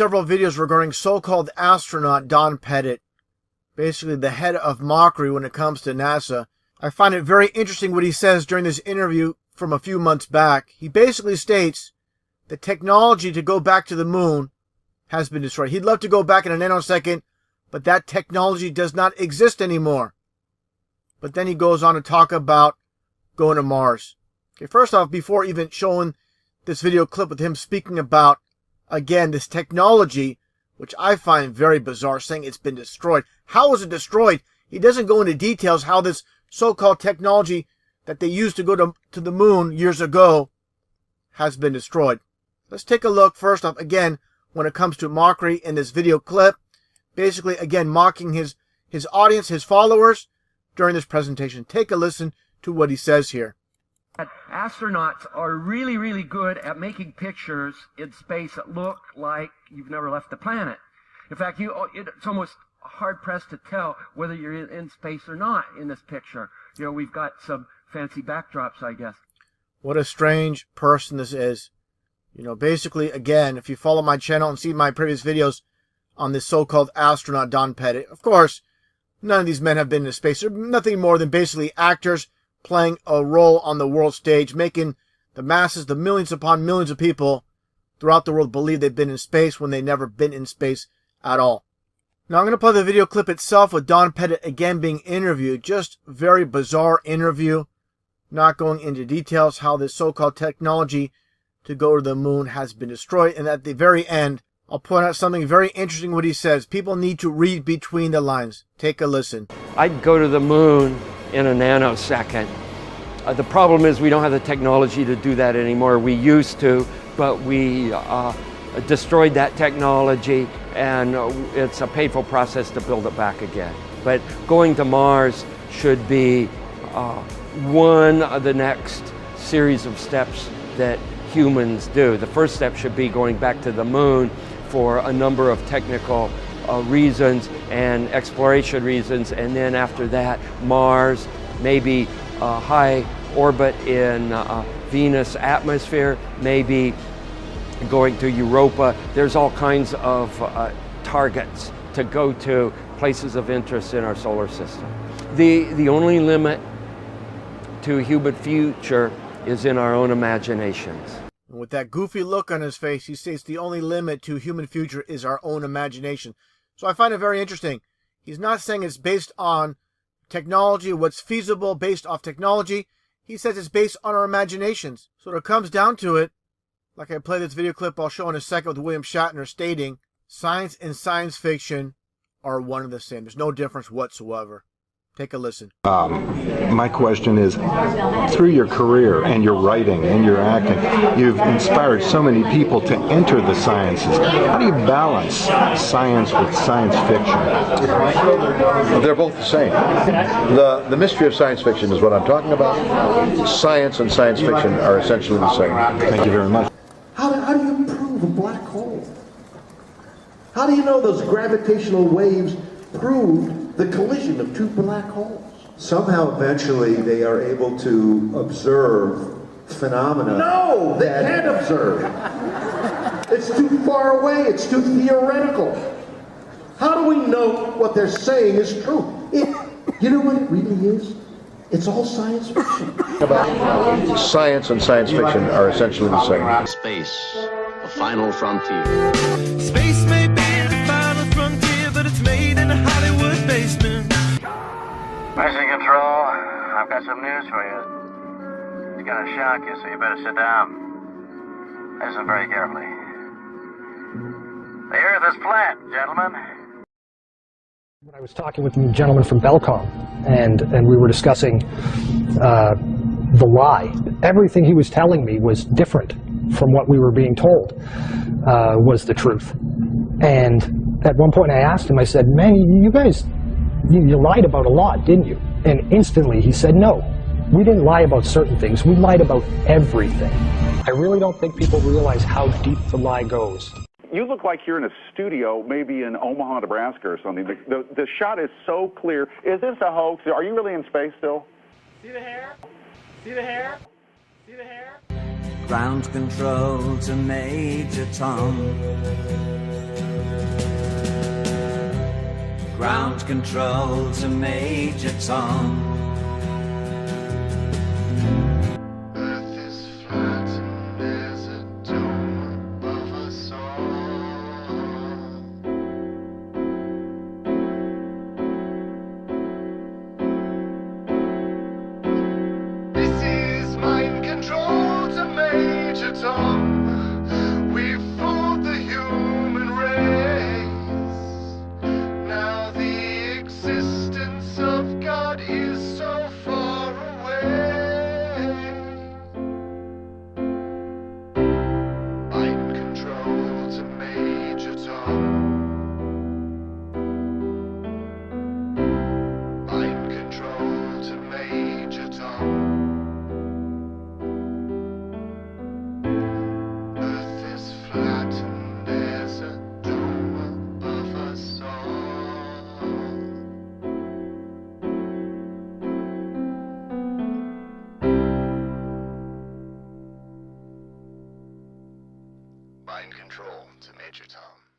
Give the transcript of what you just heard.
several videos regarding so-called astronaut Don Pettit, basically the head of mockery when it comes to NASA. I find it very interesting what he says during this interview from a few months back. He basically states the technology to go back to the moon has been destroyed. He'd love to go back in a nanosecond, but that technology does not exist anymore. But then he goes on to talk about going to Mars. Okay, first off, before even showing this video clip with him speaking about, again, this technology, which I find very bizarre, saying it's been destroyed. How is it destroyed? He doesn't go into details how this so-called technology that they used to go to the moon years ago has been destroyed. Let's take a look first off, again, when it comes to mockery in this video clip. Basically, again, mocking his audience, his followers, during this presentation. Take a listen to what he says here. Astronauts are really, really good at making pictures in space that look like you've never left the planet. In fact, it's almost hard-pressed to tell whether you're in space or not in this picture. You know, we've got some fancy backdrops, I guess. What a strange person this is. You know, basically, again, if you follow my channel and see my previous videos on this so-called astronaut Don Pettit, of course, none of these men have been in space. They're nothing more than basically actors playing a role on the world stage, making the masses, the millions upon millions of people throughout the world believe they've been in space when they've never been in space at all. Now I'm going to play the video clip itself with Don Pettit again being interviewed. Just very bizarre interview. Not going into details how this so-called technology to go to the moon has been destroyed. And at the very end, I'll point out something very interesting what he says. People need to read between the lines. Take a listen. I'd go to the moon in a nanosecond. The problem is we don't have the technology to do that anymore. We used to, but we destroyed that technology, and it's a painful process to build it back again. But going to Mars should be one of the next series of steps that humans do. The first step should be going back to the moon for a number of technical reasons and exploration reasons, and then after that, Mars, maybe high orbit in Venus atmosphere, maybe going to Europa. There's all kinds of targets to go to, places of interest in our solar system. The only limit to human future is in our own imaginations. With that goofy look on his face, he states the only limit to human future is our own imagination. So I find it very interesting. He's not saying it's based on technology, what's feasible based off technology. He says it's based on our imaginations. So it comes down to it, like I play this video clip I'll show in a second with William Shatner stating, science and science fiction are one and the same. There's no difference whatsoever. Take a listen. My question is, through your career and your writing and your acting, you've inspired so many people to enter the sciences. How do you balance science with science fiction? They're both the same. The mystery of science fiction is what I'm talking about. Science and science fiction are essentially the same. Thank you very much. How do you prove a black hole? How do you know those gravitational waves proved the collision of two black holes? Somehow, eventually, they are able to observe phenomena. No, they can't observe. It's too far away. It's too theoretical. How do we know what they're saying is true? You know what it really is? It's all science fiction. Science and science fiction are essentially the same. Space, the final frontier. Space may be the final frontier, but it's made in a Hollywood basement. Mission Control, I've got some news for you. It's gonna shock you, so you better sit down. Listen very carefully. The Earth is flat, gentlemen. When I was talking with the gentleman from Belcom, and we were discussing the lie, everything he was telling me was different from what we were being told was the truth. And at one point I asked him, I said, man, you guys, you lied about a lot, didn't you? And instantly he said, no, we didn't lie about certain things, we lied about everything. I really don't think people realize how deep the lie goes. You look like you're in a studio, maybe in Omaha, Nebraska or something. The shot is so clear. Is this a hoax? Are you really in space still? See the hair? See the hair? See the hair? Ground control to Major Tom. control to Major Tom. Earth is flat and there's a dome above us all. This is mind control to Major Tom. We've fooled the human race. Now the existence of God is so far away. Mind control to Major Tom. Mind control to Major Tom. Earth is flat and there's a dome above us all. Mind control to Major Tom.